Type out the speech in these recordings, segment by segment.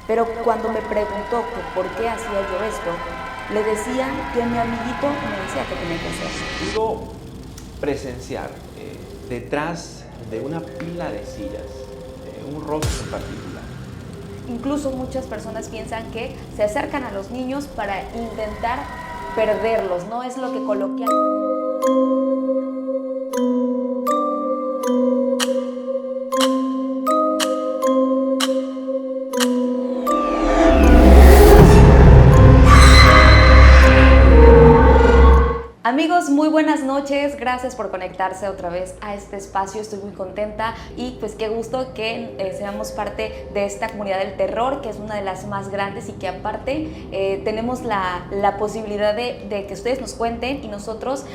Pero cuando me preguntó que por qué hacía yo esto, le decía que mi amiguito me decía que tenía que hacer. Pudo presenciar detrás de una pila de sillas un rostro en particular. Incluso muchas personas piensan que se acercan a los niños para intentar perderlos, ¿no? Es lo que coloquialmente... Amigos, muy buenas noches, gracias por conectarse otra vez a este espacio, estoy muy contenta y pues qué gusto que seamos parte de esta comunidad del terror, que es una de las más grandes y que aparte tenemos la posibilidad de que ustedes nos cuenten y nosotros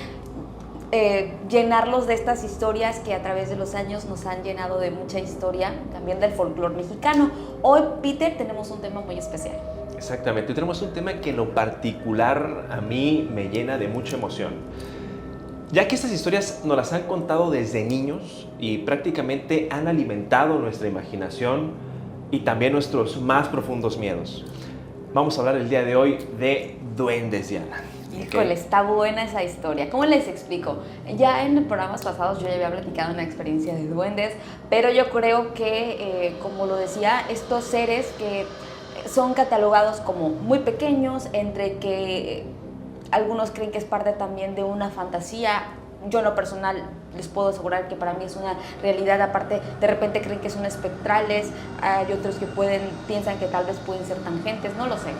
llenarlos de estas historias que a través de los años nos han llenado de mucha historia, también del folclore mexicano. Hoy, Peter, tenemos un tema muy especial. Exactamente, hoy tenemos un tema que en lo particular a mí me llena de mucha emoción, ya que estas historias nos las han contado desde niños y prácticamente han alimentado nuestra imaginación y también nuestros más profundos miedos. Vamos a hablar el día de hoy de duendes, Diana. Híjole, está buena esa historia. ¿Cómo les explico? Ya en programas pasados yo ya había platicado una experiencia de duendes, pero yo creo que, como lo decía, estos seres que son catalogados como muy pequeños, entre que algunos creen que es parte también de una fantasía. Yo en lo personal les puedo asegurar que para mí es una realidad, aparte de repente creen que son espectrales, hay otros que piensan que tal vez pueden ser tangentes, no lo sé.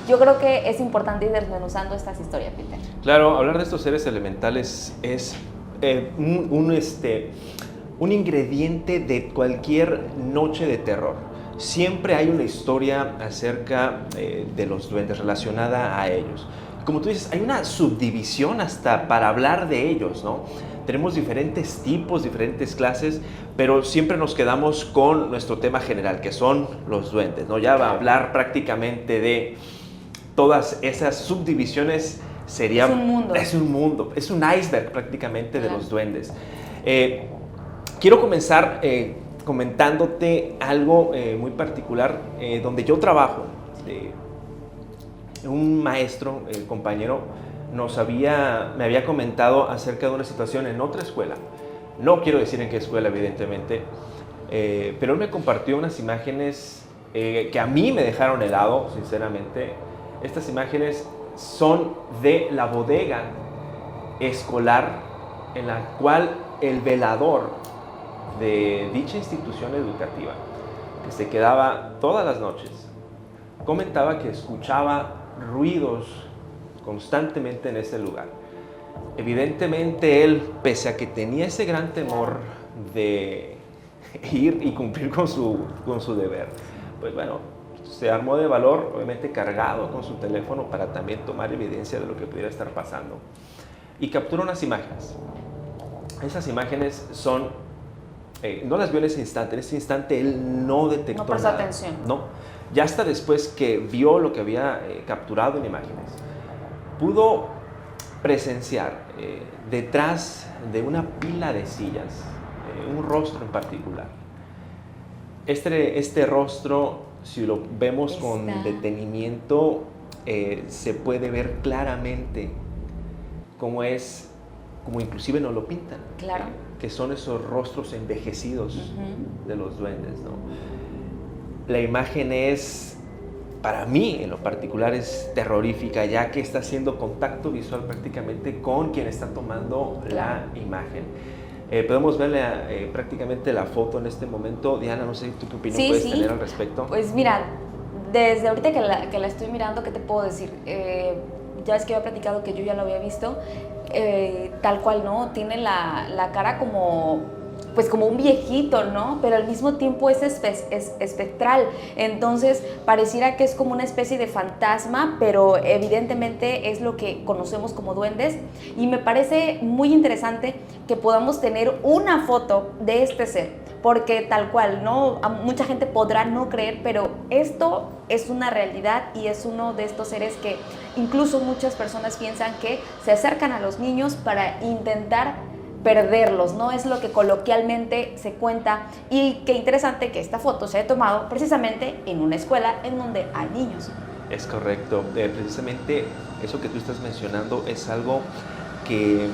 Yo creo que es importante ir desmenuzando estas historias, Peter. Claro, hablar de estos seres elementales es un ingrediente de cualquier noche de terror. Siempre hay una historia acerca de los duendes relacionada a ellos. Como tú dices, hay una subdivisión hasta para hablar de ellos, ¿no? Tenemos diferentes tipos, diferentes clases, pero siempre nos quedamos con nuestro tema general, que son los duendes, ¿no? Ya va a hablar prácticamente de todas esas subdivisiones. Sería, es un mundo, es un iceberg prácticamente de los duendes. Quiero comenzar comentándote algo muy particular donde yo trabajo. Un maestro, compañero, me había comentado acerca de una situación en otra escuela. No quiero decir en qué escuela, evidentemente, pero él me compartió unas imágenes que a mí me dejaron helado, sinceramente. Estas imágenes son de la bodega escolar en la cual el velador de dicha institución educativa, que se quedaba todas las noches, comentaba que escuchaba ruidos constantemente en ese lugar. Evidentemente él, pese a que tenía ese gran temor de ir y cumplir con su deber, pues bueno, se armó de valor, obviamente cargado con su teléfono para también tomar evidencia de lo que pudiera estar pasando, y capturó unas imágenes. Esas imágenes son no las vio en ese instante él no detectó no prestó nada. atención. No, ya hasta después que vio lo que había capturado en imágenes, pudo presenciar detrás de una pila de sillas un rostro en particular. Este rostro, si lo vemos con detenimiento, se puede ver claramente cómo inclusive nos lo pintan. Claro. Que son esos rostros envejecidos de los duendes, ¿no? La imagen es, para mí en lo particular, es terrorífica, ya que está haciendo contacto visual prácticamente con quien está tomando la imagen. Podemos ver prácticamente la foto en este momento. Diana, no sé tú qué opinión puedes tener al respecto. Pues mira, desde ahorita que la estoy mirando, ¿qué te puedo decir? Ya es que había platicado que yo ya lo había visto. Tal cual, ¿no? Tiene la cara como un viejito, ¿no? Pero al mismo tiempo es espectral. Entonces pareciera que es como una especie de fantasma, pero evidentemente es lo que conocemos como duendes. Y me parece muy interesante que podamos tener una foto de este ser, porque tal cual, ¿no? Mucha gente podrá no creer, pero esto es una realidad y es uno de estos seres que incluso muchas personas piensan que se acercan a los niños para intentar perderlos, ¿no? Es lo que coloquialmente se cuenta. Y qué interesante que esta foto se haya tomado precisamente en una escuela en donde hay niños. Es correcto. Precisamente eso que tú estás mencionando es algo que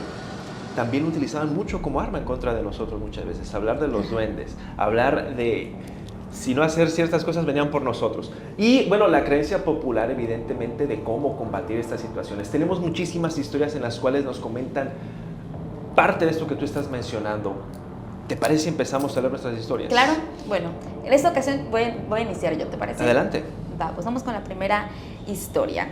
también utilizaban mucho como arma en contra de nosotros muchas veces. Hablar de los duendes, hablar de si no hacer ciertas cosas venían por nosotros. Y bueno, la creencia popular evidentemente de cómo combatir estas situaciones. Tenemos muchísimas historias en las cuales nos comentan parte de esto que tú estás mencionando. ¿Te parece si empezamos a leer nuestras historias? Claro, bueno, en esta ocasión voy a iniciar yo, ¿te parece? Adelante. Va, pues vamos con la primera historia.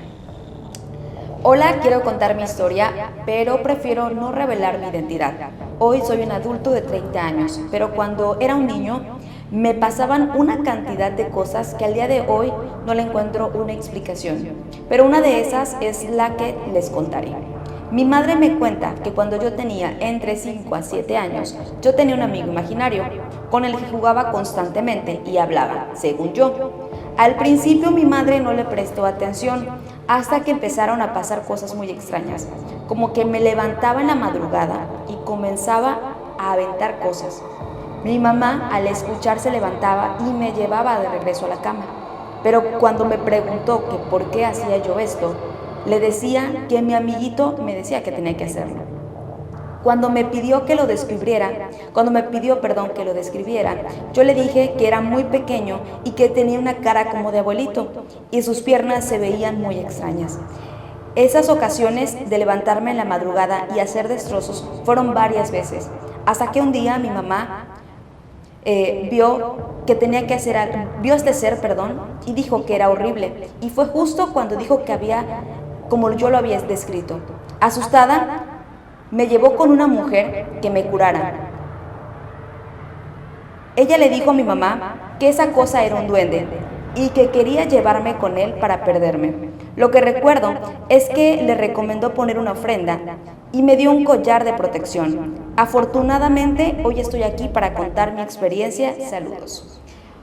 Hola, quiero contar mi historia, pero prefiero no revelar mi identidad. Hoy soy un adulto de 30 años, pero cuando era un niño me pasaban una cantidad de cosas que al día de hoy no le encuentro una explicación. Pero una de esas es la que les contaré. Mi madre me cuenta que cuando yo tenía entre 5 a 7 años, yo tenía un amigo imaginario con el que jugaba constantemente y hablaba, según yo. Al principio mi madre no le prestó atención hasta que empezaron a pasar cosas muy extrañas, como que me levantaba en la madrugada y comenzaba a aventar cosas. Mi mamá al escuchar se levantaba y me llevaba de regreso a la cama, pero cuando me preguntó que por qué hacía yo esto, le decía que mi amiguito me decía que tenía que hacerlo. Cuando me pidió que lo describiera, yo le dije que era muy pequeño y que tenía una cara como de abuelito y sus piernas se veían muy extrañas. Esas ocasiones de levantarme en la madrugada y hacer destrozos fueron varias veces, hasta que un día mi mamá vio este ser, y dijo que era horrible. Y fue justo cuando dijo que había, como yo lo había descrito. Asustada, me llevó con una mujer que me curara. Ella le dijo a mi mamá que esa cosa era un duende y que quería llevarme con él para perderme. Lo que recuerdo es que le recomendó poner una ofrenda y me dio un collar de protección. Afortunadamente, hoy estoy aquí para contar mi experiencia. Saludos.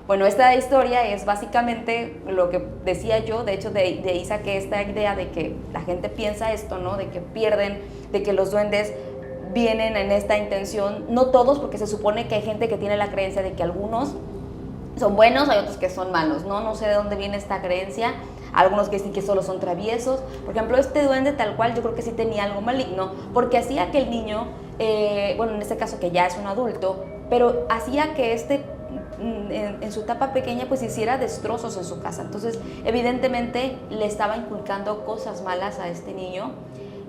Bueno, esta historia es básicamente lo que decía yo. De hecho, de ahí saqué esta idea de que la gente piensa esto, ¿no? De que pierden, de que los duendes vienen en esta intención. No todos, porque se supone que hay gente que tiene la creencia de que algunos son buenos, hay otros que son malos, ¿no? No sé de dónde viene esta creencia. Algunos que dicen que solo son traviesos. Por ejemplo, este duende tal cual yo creo que sí tenía algo maligno, porque hacía que el niño, en este caso que ya es un adulto, pero hacía que en su etapa pequeña pues hiciera destrozos en su casa. Entonces evidentemente le estaba inculcando cosas malas a este niño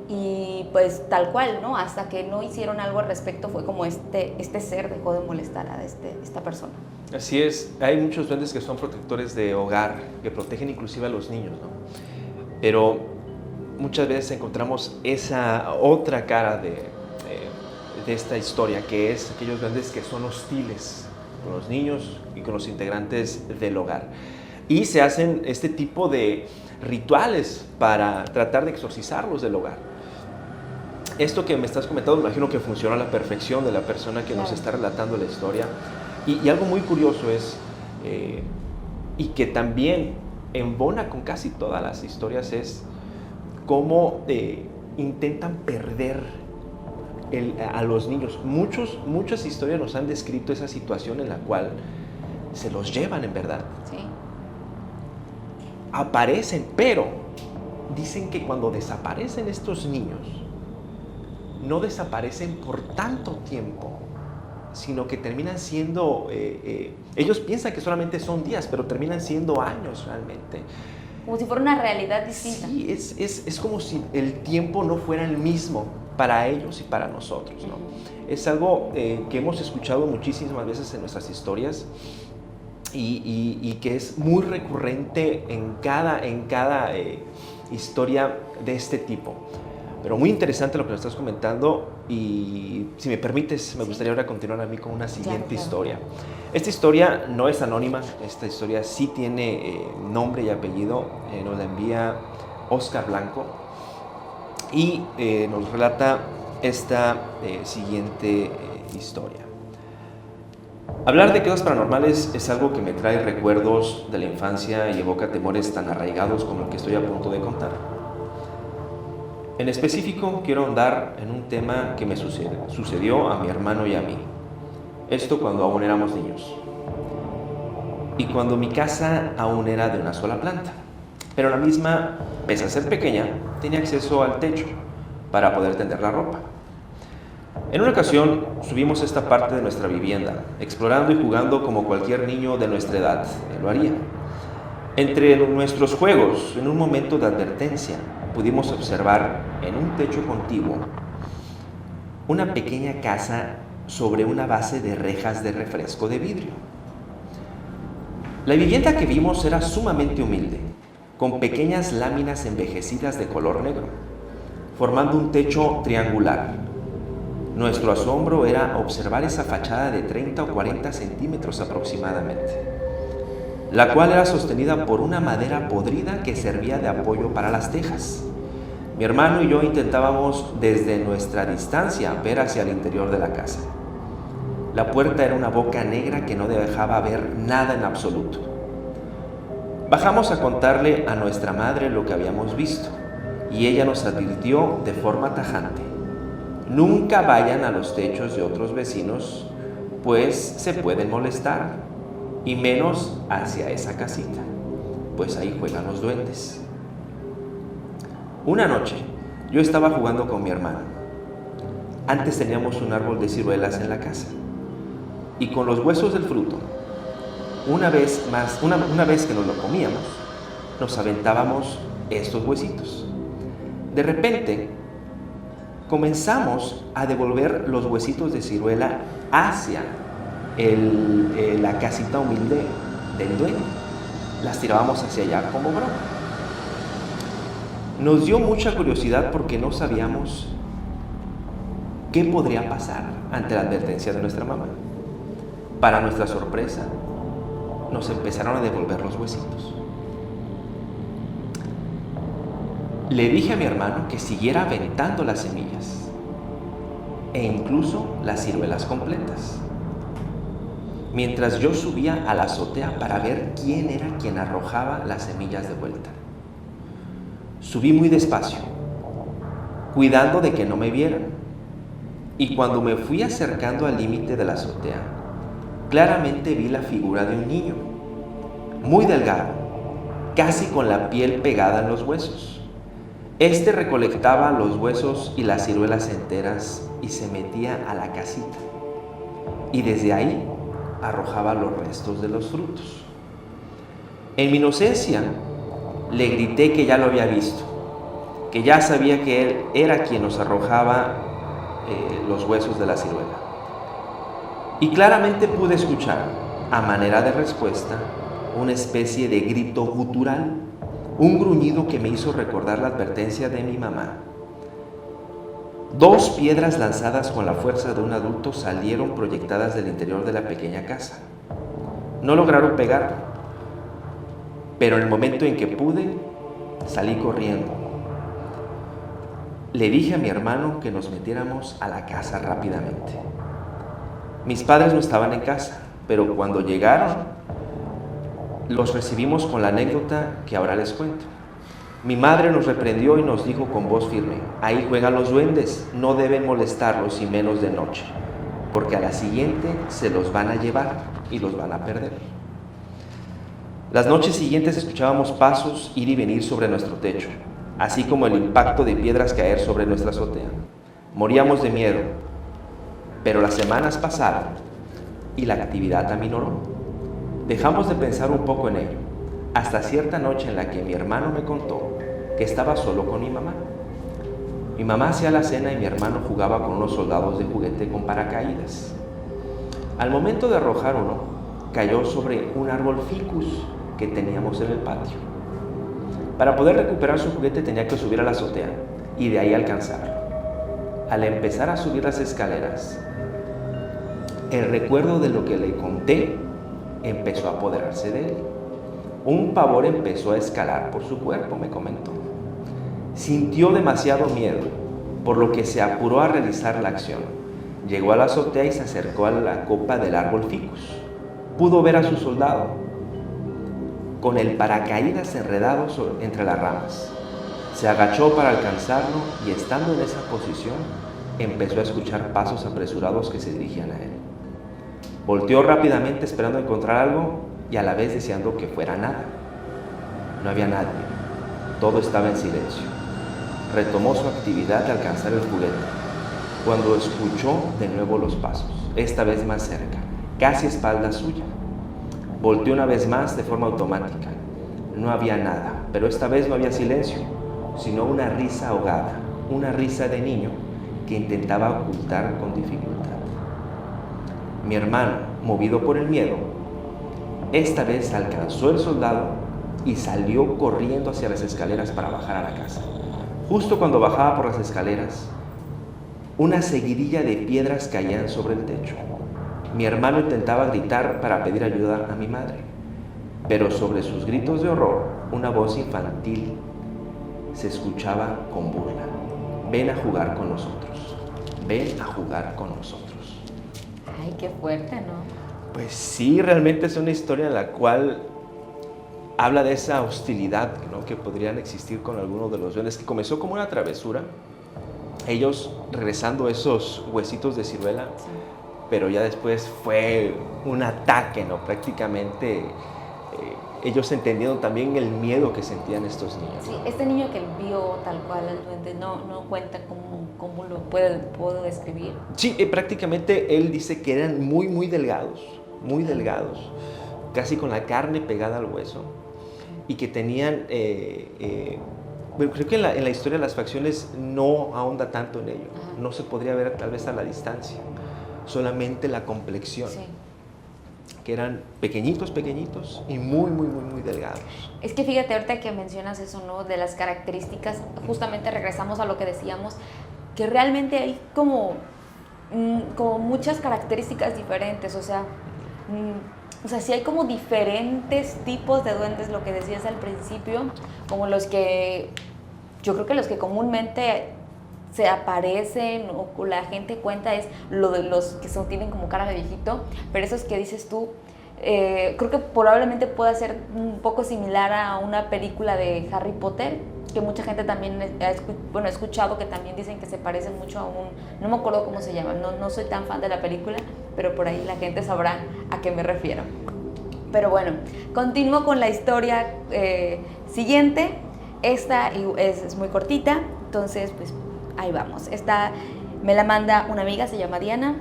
y pues tal cual, ¿no? Hasta que no hicieron algo al respecto fue como este ser dejó de molestar a esta persona. Así es, hay muchos duendes que son protectores de hogar, que protegen inclusive a los niños, ¿no? Pero muchas veces encontramos esa otra cara de esta historia, que es aquellos duendes que son hostiles con los niños y con los integrantes del hogar. Y se hacen este tipo de rituales para tratar de exorcizarlos del hogar. Esto que me estás comentando, me imagino que funciona a la perfección de la persona que nos está relatando la historia. Y algo muy curioso es, y que también embona con casi todas las historias, es cómo intentan perder a los niños. Muchas historias nos han descrito esa situación en la cual se los llevan en verdad. Sí. Aparecen, pero dicen que cuando desaparecen estos niños, no desaparecen por tanto tiempo, sino que terminan siendo, ellos piensan que solamente son días, pero terminan siendo años realmente. Como si fuera una realidad distinta. Sí, es como si el tiempo no fuera el mismo para ellos y para nosotros, ¿no? Es algo que hemos escuchado muchísimas veces en nuestras historias y que es muy recurrente en cada historia de este tipo. Pero muy interesante lo que nos estás comentando y si me permites, me gustaría ahora continuar a mí con una siguiente historia. Esta historia no es anónima, esta historia sí tiene nombre y apellido, nos la envía Oscar Blanco y nos relata esta siguiente historia. Hablar de cosas paranormales es algo que me trae recuerdos de la infancia y evoca temores tan arraigados como el que estoy a punto de contar. En específico, quiero ahondar en un tema que me sucedió a mi hermano y a mí. Esto cuando aún éramos niños. Y cuando mi casa aún era de una sola planta. Pero la misma, pese a ser pequeña, tenía acceso al techo para poder tender la ropa. En una ocasión subimos esta parte de nuestra vivienda, explorando y jugando como cualquier niño de nuestra edad lo haría. Entre nuestros juegos, en un momento de advertencia, pudimos observar en un techo contiguo una pequeña casa sobre una base de rejas de refresco de vidrio. La vivienda que vimos era sumamente humilde, con pequeñas láminas envejecidas de color negro, formando un techo triangular. Nuestro asombro era observar esa fachada de 30 o 40 centímetros aproximadamente, la cual era sostenida por una madera podrida que servía de apoyo para las tejas. Mi hermano y yo intentábamos desde nuestra distancia ver hacia el interior de la casa. La puerta era una boca negra que no dejaba ver nada en absoluto. Bajamos a contarle a nuestra madre lo que habíamos visto y ella nos advirtió de forma tajante: nunca vayan a los techos de otros vecinos, pues se pueden molestar, y menos hacia esa casita, pues ahí juegan los duendes. Una noche, yo estaba jugando con mi hermano. Antes teníamos un árbol de ciruelas en la casa, y con los huesos del fruto, una vez que nos lo comíamos, nos aventábamos estos huesitos. De repente, comenzamos a devolver los huesitos de ciruela hacia la casita humilde del dueño. Las tirábamos hacia allá como broma. Nos dio mucha curiosidad porque no sabíamos qué podría pasar ante la advertencia de nuestra mamá. Para nuestra sorpresa, nos empezaron a devolver los huesitos. Le dije a mi hermano que siguiera aventando las semillas e incluso las ciruelas completas, mientras yo subía a la azotea para ver quién era quien arrojaba las semillas de vuelta. Subí muy despacio, cuidando de que no me vieran, y cuando me fui acercando al límite de la azotea, claramente vi la figura de un niño, muy delgado, casi con la piel pegada en los huesos. Este recolectaba los huesos y las ciruelas enteras y se metía a la casita, y desde ahí arrojaba los restos de los frutos. En mi inocencia le grité que ya lo había visto, que ya sabía que él era quien nos arrojaba los huesos de la ciruela. Y claramente pude escuchar, a manera de respuesta, una especie de grito gutural, un gruñido que me hizo recordar la advertencia de mi mamá. 2 piedras lanzadas con la fuerza de un adulto salieron proyectadas del interior de la pequeña casa. No lograron pegar, pero en el momento en que pude, salí corriendo. Le dije a mi hermano que nos metiéramos a la casa rápidamente. Mis padres no estaban en casa, pero cuando llegaron, los recibimos con la anécdota que ahora les cuento. Mi madre nos reprendió y nos dijo con voz firme: ahí juegan los duendes, no deben molestarlos y menos de noche, porque a la siguiente se los van a llevar y los van a perder. Las noches siguientes escuchábamos pasos ir y venir sobre nuestro techo, así como el impacto de piedras caer sobre nuestra azotea. Moríamos de miedo, pero las semanas pasaron y la actividad aminoró. Dejamos de pensar un poco en ello, hasta cierta noche en la que mi hermano me contó que estaba solo con mi mamá. Mi mamá hacía la cena y mi hermano jugaba con unos soldados de juguete con paracaídas. Al momento de arrojar uno, cayó sobre un árbol ficus que teníamos en el patio. Para poder recuperar su juguete tenía que subir a la azotea y de ahí alcanzarlo. Al empezar a subir las escaleras, el recuerdo de lo que le conté empezó a apoderarse de él. Un pavor empezó a escalar por su cuerpo, me comentó. Sintió demasiado miedo, por lo que se apuró a realizar la acción. Llegó a la azotea y se acercó a la copa del árbol ficus. Pudo ver a su soldado, con el paracaídas enredado entre las ramas. Se agachó para alcanzarlo y estando en esa posición, empezó a escuchar pasos apresurados que se dirigían a él. Volteó rápidamente esperando encontrar algo y a la vez deseando que fuera nada. No había nadie. Todo estaba en silencio. Retomó su actividad de alcanzar el juguete, cuando escuchó de nuevo los pasos, esta vez más cerca, casi a espaldas suya. Volteó una vez más de forma automática. No había nada, pero esta vez no había silencio, sino una risa ahogada, una risa de niño que intentaba ocultar con dificultad. Mi hermano, movido por el miedo, esta vez alcanzó el soldado y salió corriendo hacia las escaleras para bajar a la casa. Justo cuando bajaba por las escaleras, una seguidilla de piedras caían sobre el techo. Mi hermano intentaba gritar para pedir ayuda a mi madre, pero sobre sus gritos de horror, una voz infantil se escuchaba con burla. Ven a jugar con nosotros. Ven a jugar con nosotros. Ay, qué fuerte, ¿no? Pues sí, realmente es una historia en la cual habla de esa hostilidad, ¿no?, que podrían existir con algunos de los duendes, que comenzó como una travesura, ellos regresando esos huesitos de ciruela, sí, pero ya después fue un ataque, ¿no? Prácticamente ellos entendieron también el miedo que sentían estos niños. Sí, este niño que vio tal cual al duende no cuenta cómo lo puedo describir. Sí, prácticamente él dice que eran muy delgados, casi con la carne pegada al hueso, y que tenían, bueno, creo que en la historia de las facciones no ahonda tanto en ello. Ajá. No se podría ver tal vez a la distancia, solamente la complexión. Sí. Que eran pequeñitos y muy delgados. Es que fíjate, ahorita que mencionas eso, ¿no?, de las características, justamente regresamos a lo que decíamos, que realmente hay como muchas características diferentes, o sea, sí hay como diferentes tipos de duendes, lo que decías al principio, como los que, yo creo que los que comúnmente se aparecen o la gente cuenta es lo de los que tienen como cara de viejito, pero esos que dices tú, creo que probablemente pueda ser un poco similar a una película de Harry Potter, que mucha gente también ha escuchado que también dicen que se parece mucho a no me acuerdo cómo se llama, no soy tan fan de la película, pero por ahí la gente sabrá a qué me refiero. Pero bueno, continúo con la historia siguiente. Esta es muy cortita, entonces pues ahí vamos. Esta me la manda una amiga, se llama Diana.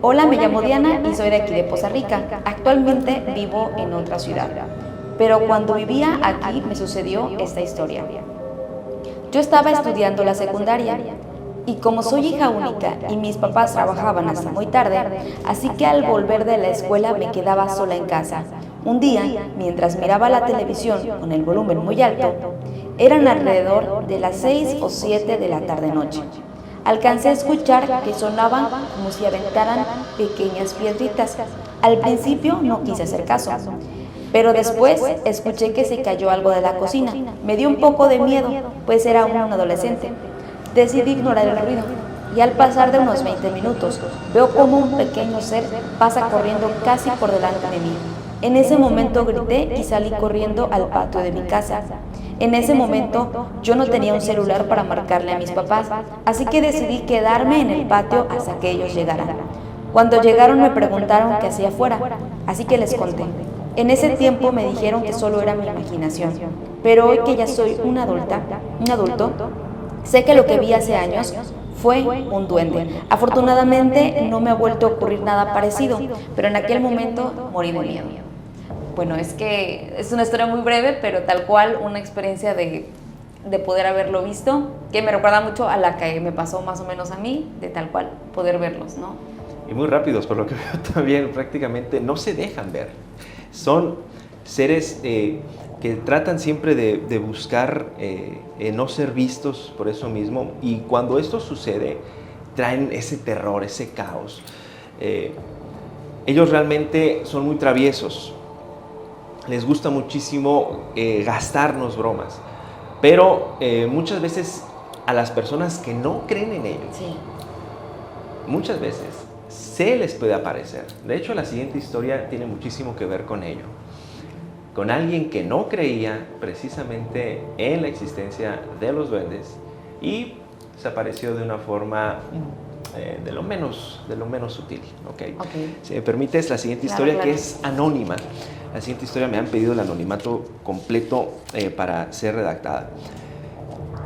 Hola, me llamo Diana y soy de aquí de Poza Rica. Actualmente vivo en otra ciudad, pero cuando vivía aquí me sucedió esta historia. Yo estaba estudiando la secundaria y como soy hija única y mis papás trabajaban hasta muy tarde, así que al volver de la escuela me quedaba sola en casa. Un día, mientras miraba la televisión con el volumen muy alto, eran alrededor de las 6 o 7 de la tarde-noche. Alcancé a escuchar que sonaban como si aventaran pequeñas piedritas. Al principio no quise hacer caso, pero después escuché que se cayó algo de la cocina. Me dio un poco de miedo, pues era un adolescente. Decidí ignorar el ruido y al pasar de unos 20 minutos veo como un pequeño ser pasa corriendo casi por delante de mí. En ese momento grité y salí corriendo al patio de mi casa. En ese momento yo no tenía un celular para marcarle a mis papás, así que decidí quedarme en el patio hasta que ellos llegaran. Cuando llegaron me preguntaron qué hacía afuera, así que les conté. En ese tiempo me dijeron que solo era mi imaginación, pero hoy que ya soy un adulto, sé que lo que vi hace años fue un duende. Afortunadamente no me ha vuelto a ocurrir nada parecido, pero en aquel momento morí de miedo. Bueno, es que es una historia muy breve, pero tal cual una experiencia de poder haberlo visto, que me recuerda mucho a la que me pasó más o menos a mí, de tal cual poder verlos, ¿no? Y muy rápidos, por lo que veo también, prácticamente no se dejan ver. Son seres que tratan siempre de buscar no ser vistos por eso mismo, y cuando esto sucede, traen ese terror, ese caos. Ellos realmente son muy traviesos. Les gusta muchísimo gastarnos bromas, pero muchas veces a las personas que no creen en ellos, sí, muchas veces se les puede aparecer. De hecho, la siguiente historia tiene muchísimo que ver con ello. con alguien que no creía precisamente en la existencia de los duendes y se apareció de una forma de lo menos sutil. ¿Okay? Si me permites, la siguiente historia, que es anónima. La siguiente historia me han pedido el anonimato completo para ser redactada.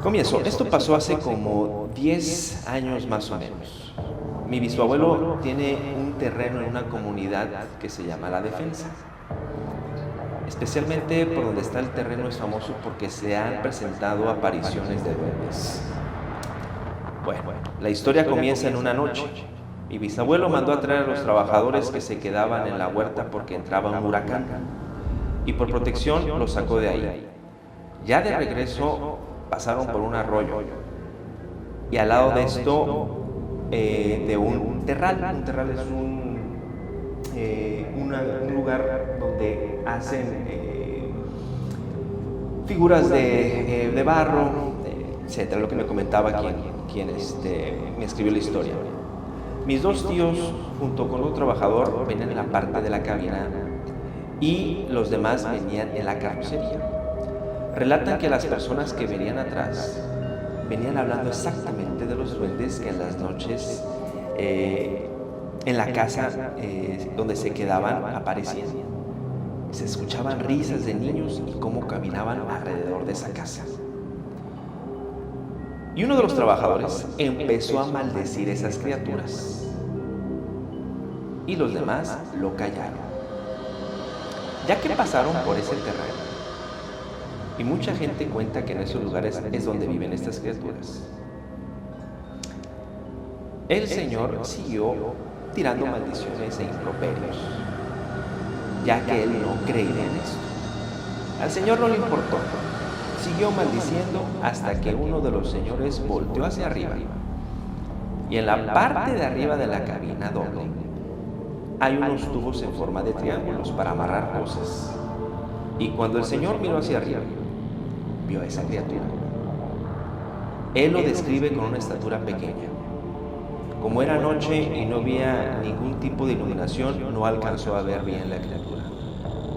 Comienzo. Esto pasó hace como 10 años más o menos. Mi bisabuelo tiene un terreno en una comunidad que se llama La Defensa. Especialmente por donde está el terreno es famoso porque se han presentado apariciones de duendes. Bueno, la historia comienza en una noche. Mi bisabuelo mandó a traer a los trabajadores que se quedaban en la huerta porque entraba un huracán y por protección los sacó de ahí. Ya de regreso pasaron por un arroyo y al lado de esto de un terral. Un terral es un lugar donde hacen figuras de barro, etcétera, lo que me comentaba quien me escribió la historia. Mis dos tíos, junto con otro trabajador, venían en la parte de la cabina y los demás venían en la carrocería. Relatan que las personas que venían atrás venían hablando exactamente de los duendes que en las noches en la casa donde se quedaban aparecían. Se escuchaban risas de niños y cómo caminaban alrededor de esa casa. Y uno de los trabajadores empezó a maldecir esas criaturas y los demás lo callaron. Ya que pasaron por ese terreno y mucha gente cuenta que en esos lugares es donde viven estas criaturas, el señor siguió tirando maldiciones e improperios, ya que él no creía en esto. Al señor no le importó. Siguió maldiciendo hasta que uno de los señores volteó hacia arriba. Y en la parte de arriba de la cabina doble hay unos tubos en forma de triángulos para amarrar cosas. Y cuando el señor miró hacia arriba, vio a esa criatura. Él lo describe con una estatura pequeña. Como era noche y no había ningún tipo de iluminación, no alcanzó a ver bien la criatura.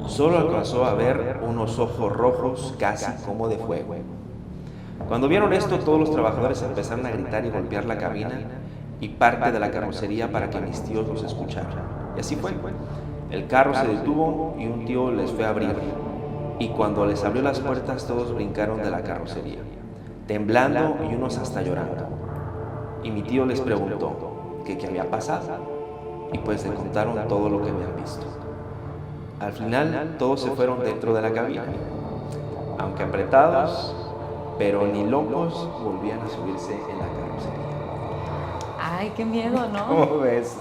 Solo alcanzó a ver unos ojos rojos casi como de fuego. Cuando vieron esto, todos los trabajadores empezaron a gritar y golpear la cabina y parte de la carrocería para que mis tíos los escucharan. Y así fue. El carro se detuvo y un tío les fue a abrir. Y cuando les abrió las puertas, todos brincaron de la carrocería, temblando y unos hasta llorando. Y mi tío les preguntó qué había pasado. Y pues le contaron todo lo que habían visto. Al final, todos se fueron dentro de la cabina, aunque apretados, pero ni locos volvían a subirse en la carrocería. Ay, qué miedo, ¿no? ¿Cómo ves?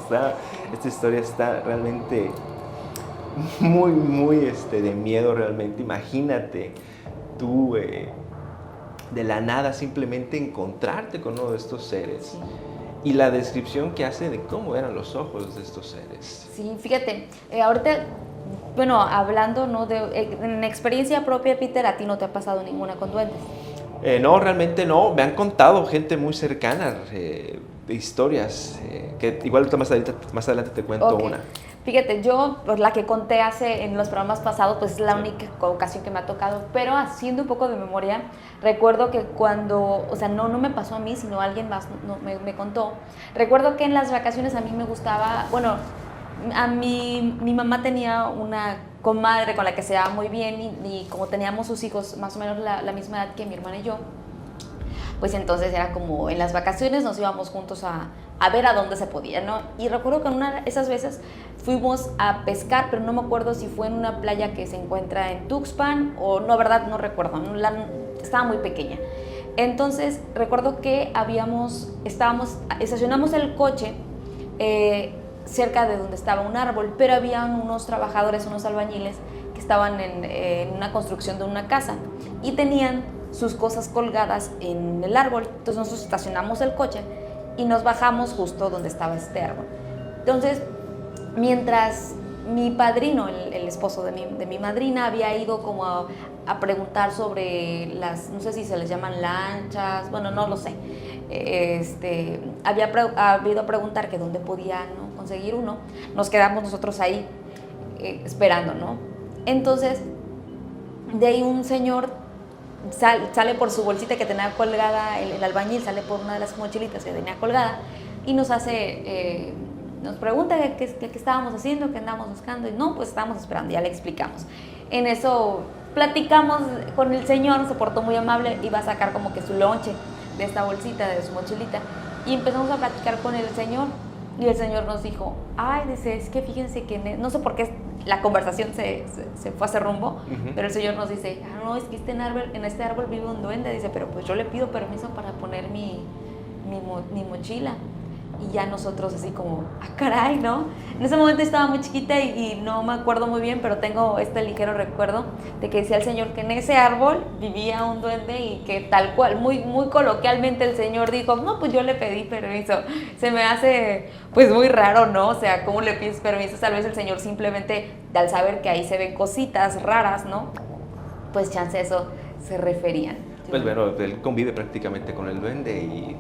Esta historia está realmente muy de miedo realmente. Imagínate tú de la nada simplemente encontrarte con uno de estos seres. Sí. Y la descripción que hace de cómo eran los ojos de estos seres. Sí, fíjate, ahorita, bueno, hablando, ¿no? En experiencia propia, Peter, ¿a ti no te ha pasado ninguna con duendes? No, realmente no. Me han contado gente muy cercana de historias que igual más adelante te cuento una. Fíjate, yo, pues la que conté en los programas pasados, pues es la única ocasión que me ha tocado, pero haciendo un poco de memoria, recuerdo que cuando, o sea, no me pasó a mí, sino alguien más me contó. Recuerdo que en las vacaciones a mí me gustaba, bueno, mi mamá tenía una comadre con la que se llevaba muy bien y como teníamos sus hijos más o menos la misma edad que mi hermana y yo, pues entonces era como en las vacaciones nos íbamos juntos a ver a dónde se podía, ¿no? Y recuerdo que en una de esas veces fuimos a pescar, pero no me acuerdo si fue en una playa que se encuentra en Tuxpan o no, verdad, no recuerdo, estaba muy pequeña. Entonces recuerdo que estacionamos el coche cerca de donde estaba un árbol, pero habían unos trabajadores, unos albañiles que estaban en una construcción de una casa y tenían sus cosas colgadas en el árbol. Entonces nosotros estacionamos el coche y nos bajamos justo donde estaba este árbol. Entonces, mientras mi padrino, el esposo de mi madrina, había ido como a preguntar sobre las, no sé si se les llaman lanchas, bueno, no lo sé, había ido a preguntar que dónde podía, ¿no?, conseguir uno. Nos quedamos nosotros ahí esperando, ¿no? Entonces, De ahí un señor sale por su bolsita que tenía colgada, el albañil sale por una de las mochilitas que tenía colgada y nos pregunta qué estábamos haciendo, qué andábamos buscando. Y no, pues estábamos esperando, ya le explicamos. En eso platicamos con el señor, se portó muy amable, iba a sacar como que su lonche de esta bolsita, de su mochilita, y empezamos a platicar con el señor. Y el señor nos dijo, dice, es que fíjense que no sé por qué la conversación se fue a ese rumbo, pero el señor nos dice, no, es que en este árbol vive un duende, dice, pero pues yo le pido permiso para poner mi mochila. Y ya nosotros así como, caray, ¿no? En ese momento estaba muy chiquita y no me acuerdo muy bien, pero tengo este ligero recuerdo de que decía el señor que en ese árbol vivía un duende y que tal cual, muy, muy coloquialmente el señor dijo, no, pues yo le pedí permiso. Se me hace pues muy raro, ¿no? O sea, ¿cómo le pides permiso? Tal vez el señor simplemente, al saber que ahí se ven cositas raras, ¿no? Pues chance a eso se referían. Pues bueno, él convive prácticamente con el duende y...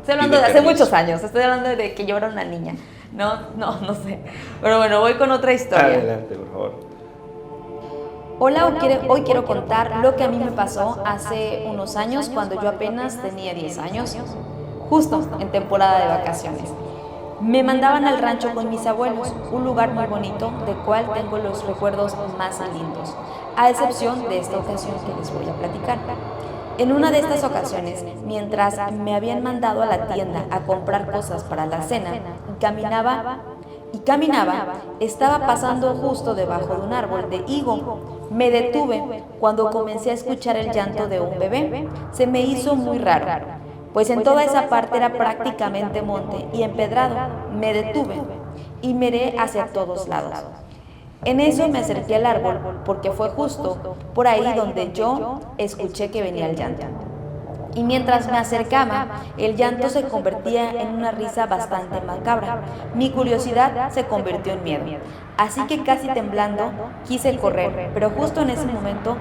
Estoy hablando de hace muchos años, estoy hablando de que yo era una niña. No sé. Pero bueno, voy con otra historia. Adelante, por favor. Hola, hoy quiero contar lo que a mí me pasó hace unos años cuando yo apenas tenía 10 años, justo en temporada de vacaciones. Me mandaban al rancho con mis abuelos, un lugar muy bonito del cual tengo los recuerdos más lindos, a excepción de esta ocasión que les voy a platicar. En una de estas ocasiones, mientras me habían mandado a la tienda a comprar cosas para la cena, y caminaba, estaba pasando justo debajo de un árbol de higo. Me detuve cuando comencé a escuchar el llanto de un bebé. Se me hizo muy raro, pues en toda esa parte era prácticamente monte y empedrado. Me detuve y miré hacia todos lados. En eso me acerqué al árbol porque fue justo por ahí donde yo escuché que venía el llanto. Y mientras me acercaba, el llanto se convertía en una risa bastante macabra. Mi curiosidad se convirtió en miedo. Así que casi temblando, quise correr, pero justo en ese momento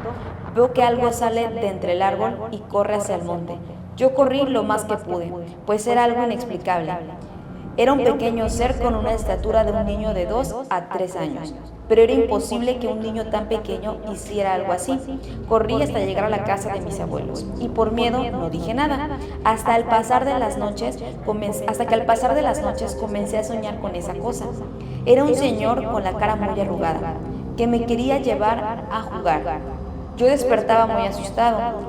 veo que algo sale de entre el árbol y corre hacia el monte. Yo corrí lo más que pude, pues era algo inexplicable. Era un pequeño ser con una estatura de un niño de 2 a 3 años, pero era imposible que un niño tan pequeño hiciera algo así. Corrí hasta llegar a la casa de mis abuelos y por miedo no dije nada, hasta que al pasar de las noches comencé a soñar con esa cosa. Era un señor con la cara muy arrugada, que me quería llevar a jugar. Yo despertaba muy asustado.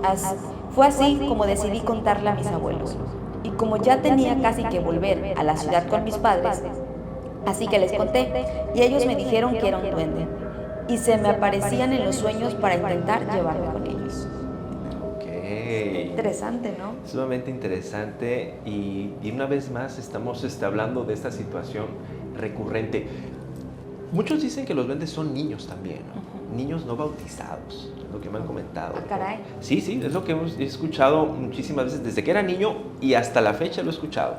Fue así como decidí contarle a mis abuelos. Y como ya tenía casi que volver a la ciudad con mis padres, así que les conté, y ellos me dijeron que era un duende, y se me aparecían en los sueños para intentar llevarme con ellos. Ok. Interesante, ¿no? Sumamente interesante, y una vez más estamos hablando de esta situación recurrente. Muchos dicen que los duendes son niños también, ¿no? Niños no bautizados, es lo que me han comentado. Caray. Sí, es lo que he escuchado muchísimas veces, desde que era niño y hasta la fecha lo he escuchado.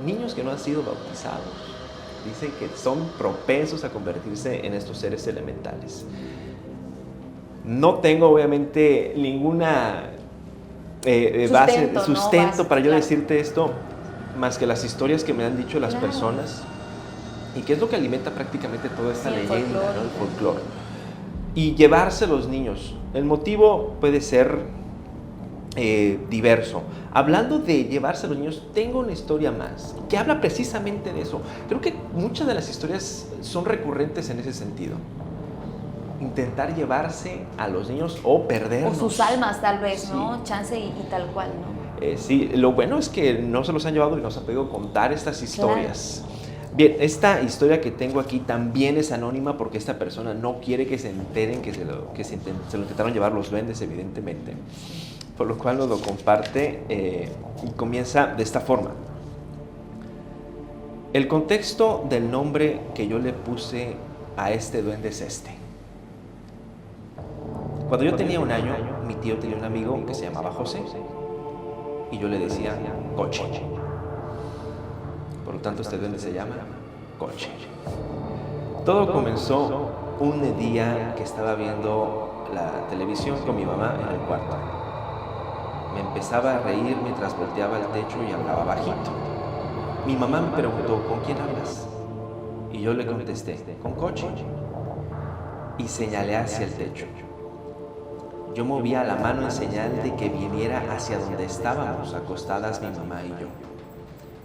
Niños que no han sido bautizados, dicen que son propensos a convertirse en estos seres elementales. No tengo obviamente ninguna sustento para yo decirte esto, más que las historias que me han dicho las personas, y que es lo que alimenta prácticamente toda esta leyenda, ¿no? El folclore. Y llevarse a los niños. El motivo puede ser diverso. Hablando de llevarse a los niños, tengo una historia más que habla precisamente de eso. Creo que muchas de las historias son recurrentes en ese sentido. Intentar llevarse a los niños o perderlos. O sus almas tal vez, Sí. ¿no? Chance y tal cual, ¿no? Sí, lo bueno es que no se los han llevado y nos han podido contar estas historias. Claro. Bien, esta historia que tengo aquí también es anónima porque esta persona no quiere que se enteren que se lo intentaron llevar los duendes, evidentemente. Por lo cual nos lo comparte y comienza de esta forma. El contexto del nombre que yo le puse a este duende es este. Cuando yo tenía 1 año, mi tío tenía un amigo que se llamaba José y yo le decía Coche. Por lo tanto, este duende se llama Coche. Todo comenzó un día que estaba viendo la televisión con mi mamá en el cuarto. Me empezaba a reír mientras volteaba el techo y hablaba bajito. Mi mamá me preguntó, ¿con quién hablas? Y yo le contesté, con Coche. Y señalé hacia el techo. Yo movía la mano en señal de que viniera hacia donde estábamos acostadas mi mamá y yo.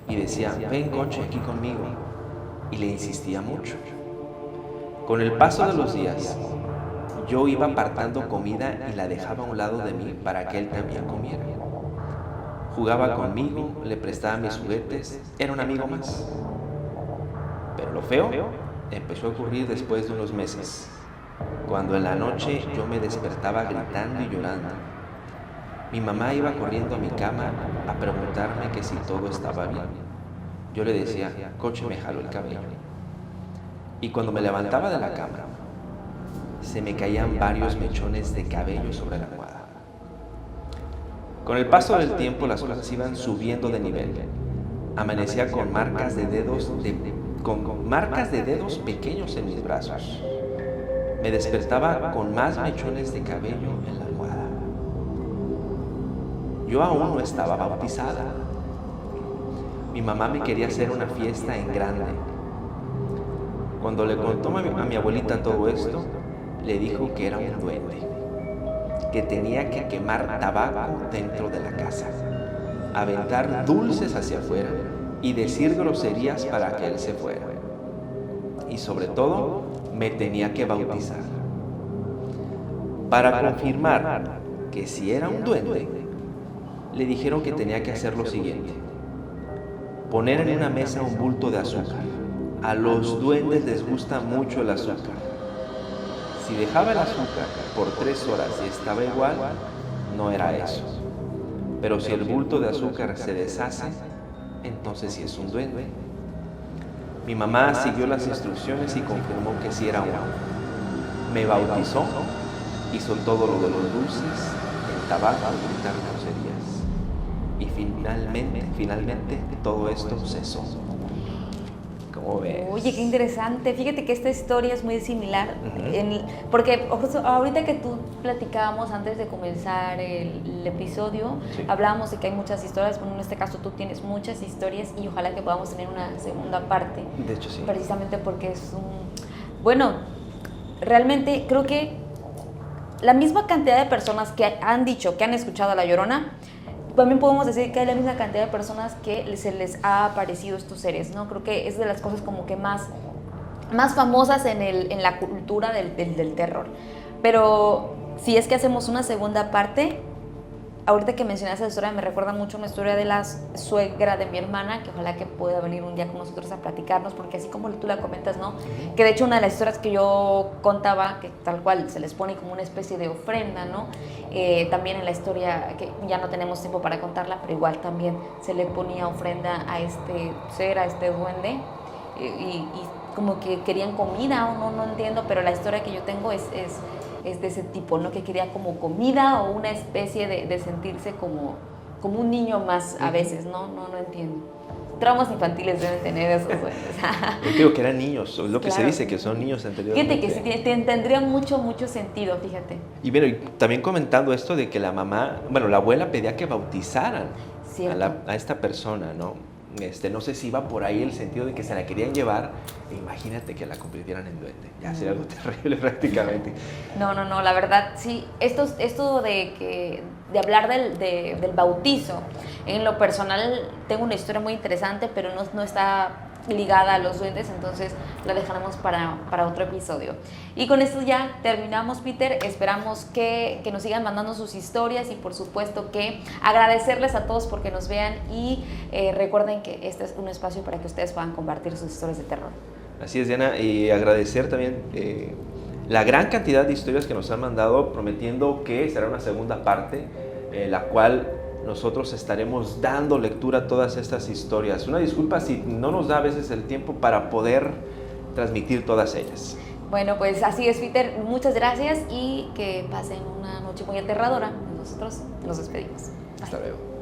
Y decía, ven Conchi, aquí conmigo. Y le insistía mucho. Con el paso de los días, yo iba apartando comida y la dejaba a un lado de mí para que él también comiera. Jugaba conmigo, le prestaba mis juguetes, era un amigo más. Pero lo feo empezó a ocurrir después de unos meses, cuando en la noche yo me despertaba gritando y llorando. Mi mamá iba corriendo a mi cama a preguntarme que si todo estaba bien. Yo le decía, Coche me jaló el cabello. Y cuando me levantaba de la cama, se me caían varios mechones de cabello sobre la almohada. Con el paso del tiempo las cosas iban subiendo de nivel. Amanecía con marcas de dedos pequeños en mis brazos. Me despertaba con más mechones de cabello en la almohada. Yo aún no estaba bautizada. Mi mamá me quería hacer una fiesta en grande. Cuando le contó a mi abuelita todo esto, le dijo que era un duende, que tenía que quemar tabaco dentro de la casa, aventar dulces hacia afuera y decir groserías para que él se fuera. Y sobre todo, me tenía que bautizar. Para confirmar que si era un duende, le dijeron que tenía que hacer lo siguiente: poner en una mesa un bulto de azúcar. A los duendes les gusta mucho el azúcar. Si dejaba el azúcar por 3 horas y estaba igual, no era eso. Pero si el bulto de azúcar se deshace, entonces sí es un duende. Mi mamá siguió las instrucciones y confirmó que sí era uno. Me bautizó, hizo todo lo de los dulces, el tabaco, gritar groserías. Y finalmente todo esto cesó. ¿Cómo ves? Oye, qué interesante. Fíjate que esta historia es muy similar, porque ahorita que tú platicábamos antes de comenzar el episodio, sí, hablábamos de que hay muchas historias. Bueno, en este caso tú tienes muchas historias y ojalá que podamos tener una segunda parte. De hecho, sí. Precisamente porque es bueno, realmente creo que la misma cantidad de personas que han dicho que han escuchado a La Llorona, también podemos decir que hay la misma cantidad de personas que se les ha aparecido estos seres, ¿no? Creo que es de las cosas como que más famosas en la cultura del terror. Pero si es que hacemos una segunda parte, ahorita que mencionaste esa historia me recuerda mucho una historia de la suegra de mi hermana, que ojalá que pueda venir un día con nosotros a platicarnos, porque así como tú la comentas, ¿no? Que de hecho una de las historias que yo contaba, que tal cual se les pone como una especie de ofrenda, ¿no? También en la historia, que ya no tenemos tiempo para contarla, pero igual también se le ponía ofrenda a este ser, a este duende, y como que querían comida, o no entiendo, pero la historia que yo tengo es de ese tipo, ¿no? Que quería como comida o una especie de sentirse como un niño más a veces, ¿no? No entiendo. Traumas infantiles deben tener esos duendes. Yo creo que eran niños, es lo que Claro. se dice, que son niños anteriormente. Fíjate que sí, tendría mucho sentido, fíjate. Y bueno, y también comentando esto de que la mamá, bueno, la abuela pedía que bautizaran a esta persona, ¿no? No sé si iba por ahí el sentido de que se la querían llevar, e imagínate que la convirtieran en duende, ya sería algo terrible prácticamente. No, la verdad, sí, esto de hablar del bautizo, en lo personal tengo una historia muy interesante, pero no está ligada a los duendes, entonces la dejaremos para otro episodio. Y con esto ya terminamos, Peter. Esperamos que nos sigan mandando sus historias y por supuesto que agradecerles a todos porque nos vean y recuerden que este es un espacio para que ustedes puedan compartir sus historias de terror. Así es, Diana, y agradecer también la gran cantidad de historias que nos han mandado, prometiendo que será una segunda parte, la cual nosotros estaremos dando lectura a todas estas historias. Una disculpa si no nos da a veces el tiempo para poder transmitir todas ellas. Bueno, pues así es, Peter. Muchas gracias y que pasen una noche muy aterradora. Nosotros nos despedimos. Bye. Hasta luego.